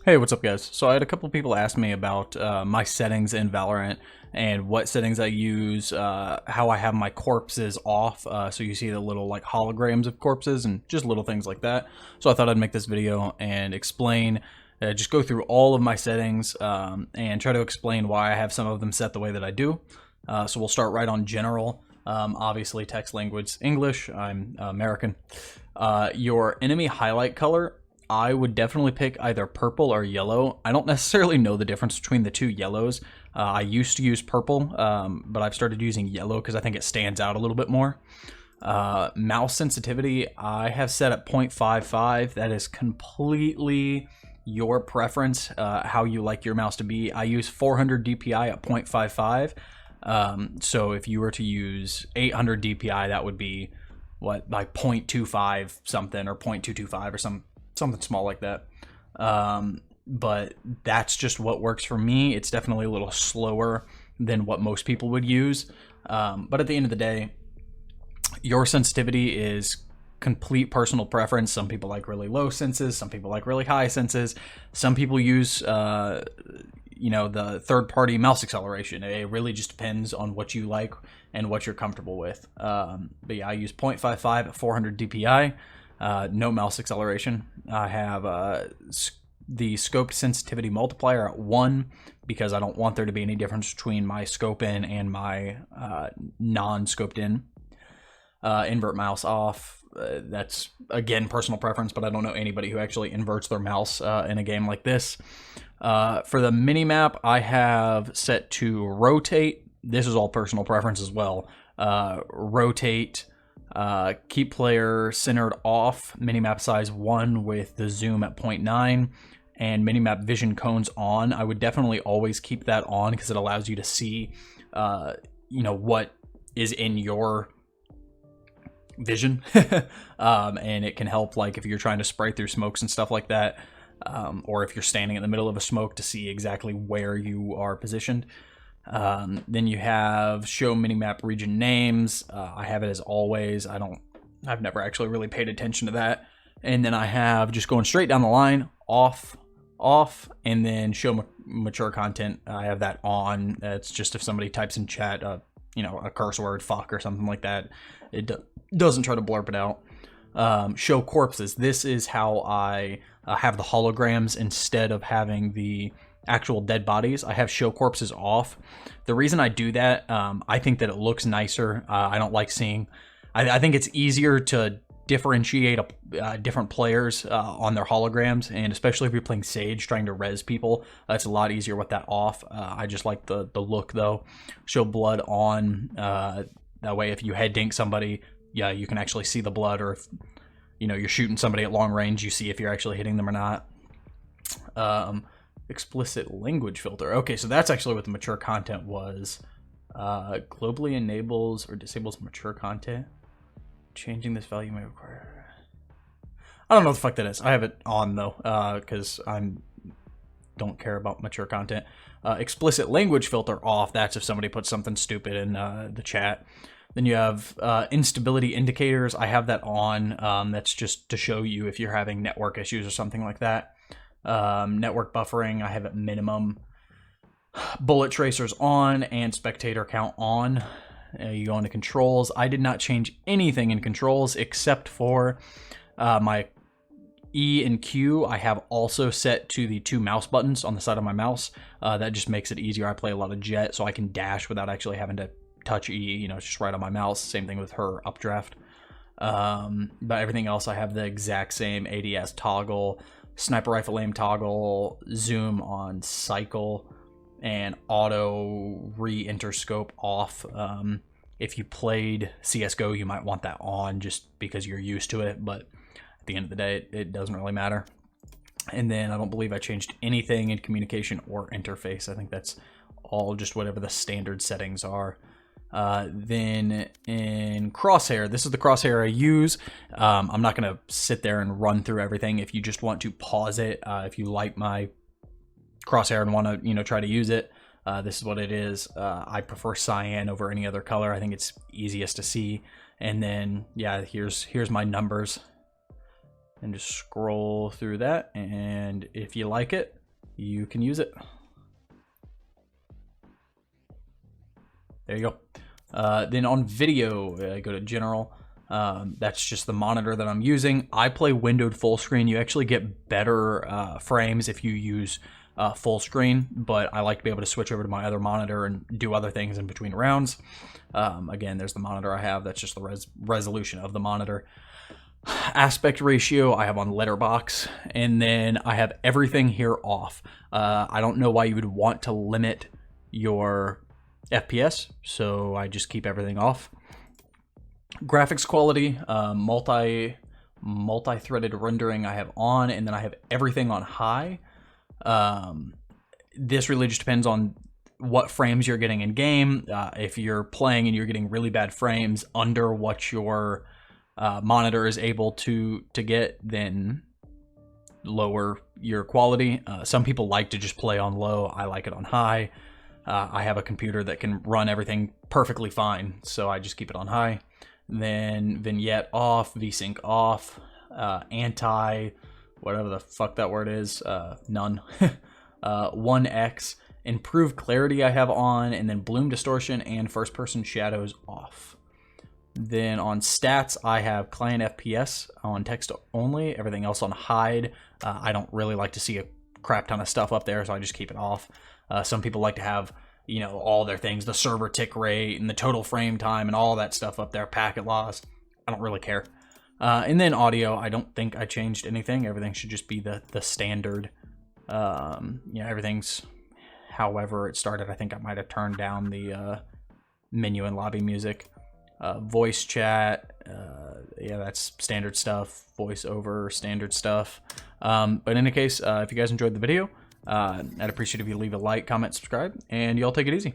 Hey, what's up guys? So I had a couple people ask me about my settings in Valorant and what settings I use, how I have my corpses off, so you see the little like holograms of corpses and just little things like that. So I thought I'd make this video and explain, just go through all of my settings and try to explain why I have some of them set the way that I do. So we'll start right on general. Obviously text language English, I'm American. Your enemy highlight color, I would definitely pick either purple or yellow. I don't necessarily know the difference between the two yellows. I used to use purple, but I've started using yellow because I think it stands out a little bit more. Mouse sensitivity, I have set at 0.55. That is completely your preference, how you like your mouse to be. I use 400 DPI at 0.55. So if you were to use 800 DPI, that would be what, like 0.25 something or 0.225 or something small like that. But that's just what works for me. It's definitely a little slower than what most people would use. But at the end of the day, your sensitivity is complete personal preference. Some people like really low senses. Some people like really high senses. Some people use, the third-party mouse acceleration. It really just depends on what you like and what you're comfortable with. But yeah, I use 0.55 at 400 DPI. No mouse acceleration. I have the scoped sensitivity multiplier at 1 because I don't want there to be any difference between my scope in and my non-scoped in. Invert mouse off. That's, again, personal preference, but I don't know anybody who actually inverts their mouse in a game like this. For the minimap, I have set to rotate. This is all personal preference as well. Rotate. Keep player centered off, minimap size 1 with the zoom at 0.9, and minimap vision cones on. I would definitely always keep that on because it allows you to see, what is in your vision. And it can help, like, if you're trying to spray through smokes and stuff like that, or if you're standing in the middle of a smoke to see exactly where you are positioned. Then you have show minimap region names. I have it as always. I've never actually really paid attention to that. And then I have, just going straight down the line, off, and then show mature content. I have that on. It's just if somebody types in chat, a curse word, fuck, or something like that, it doesn't try to blurb it out. Show corpses. This is how I have the holograms instead of having the actual dead bodies. I have show corpses off. The reason I do that, I think that it looks nicer. I don't like seeing, I think it's easier to differentiate different players on their holograms, and especially if you're playing Sage trying to res people, it's a lot easier with that off. I just like the look though. Show blood on, that way if you head dink somebody, yeah, you can actually see the blood, or if you're shooting somebody at long range, you see if you're actually hitting them or not. Explicit language filter. Okay, so that's actually what the mature content was. Globally enables or disables mature content. Changing this value may require... I don't know what the fuck that is. I have it on though, because don't care about mature content. Explicit language filter off. That's if somebody puts something stupid in the chat. Then you have instability indicators. I have that on. That's just to show you if you're having network issues or something like that. Network buffering, I have at minimum. Bullet tracers on and spectator count on. You go into controls. I did not change anything in controls except for my E and Q. I have also set to the 2 mouse buttons on the side of my mouse. That just makes it easier. I play a lot of Jett, so I can dash without actually having to touch E. It's just right on my mouse. Same thing with her updraft. But everything else, I have the exact same ADS toggle, sniper rifle aim toggle, zoom on cycle, and auto re-enter scope off. If you played CSGO, you might want that on just because you're used to it, but at the end of the day, it doesn't really matter. And then I don't believe I changed anything in communication or interface. I think that's all just whatever the standard settings are. Then in Crosshair, this is the Crosshair I use. I'm not going to sit there and run through everything. If you just want to pause it, if you like my Crosshair and want to, try to use it, this is what it is. I prefer cyan over any other color. I think it's easiest to see. And then, yeah, here's my numbers. and just scroll through that. And if you like it, you can use it. There you go. Then on video, go to general. That's just the monitor that I'm using. I play windowed full screen. You actually get better frames if you use full screen, but I like to be able to switch over to my other monitor and do other things in between rounds. Again, there's the monitor I have. That's just the resolution of the monitor. Aspect ratio I have on letterbox, and then I have everything here off. I don't know why you would want to limit your FPS, so I just keep everything off. Graphics quality, multi-threaded rendering I have on, and then I have everything on high. This really just depends on what frames you're getting in game. If you're playing and you're getting really bad frames under what your monitor is able to get, then lower your quality. Some people like to just play on low. I like it on high. I have a computer that can run everything perfectly fine, so I just keep it on high. Then vignette off, VSync off, anti, whatever the fuck that word is, none. 1x, improved clarity I have on, and then bloom distortion and first person shadows off. Then on stats, I have client FPS on text only, everything else on hide. I don't really like to see a crap ton of stuff up there, so I just keep it off. Some people like to have, you know, all their things, the server tick rate and the total frame time and all that stuff up there, packet loss. I don't really care. And then audio, I don't think I changed anything. Everything should just be the standard. You know, everything's however it started. I think I might have turned down the menu and lobby music. Voice chat, yeah, that's standard stuff. Voice over, standard stuff. But in any case, if you guys enjoyed the video, I'd appreciate if you leave a like, comment, subscribe, and y'all take it easy.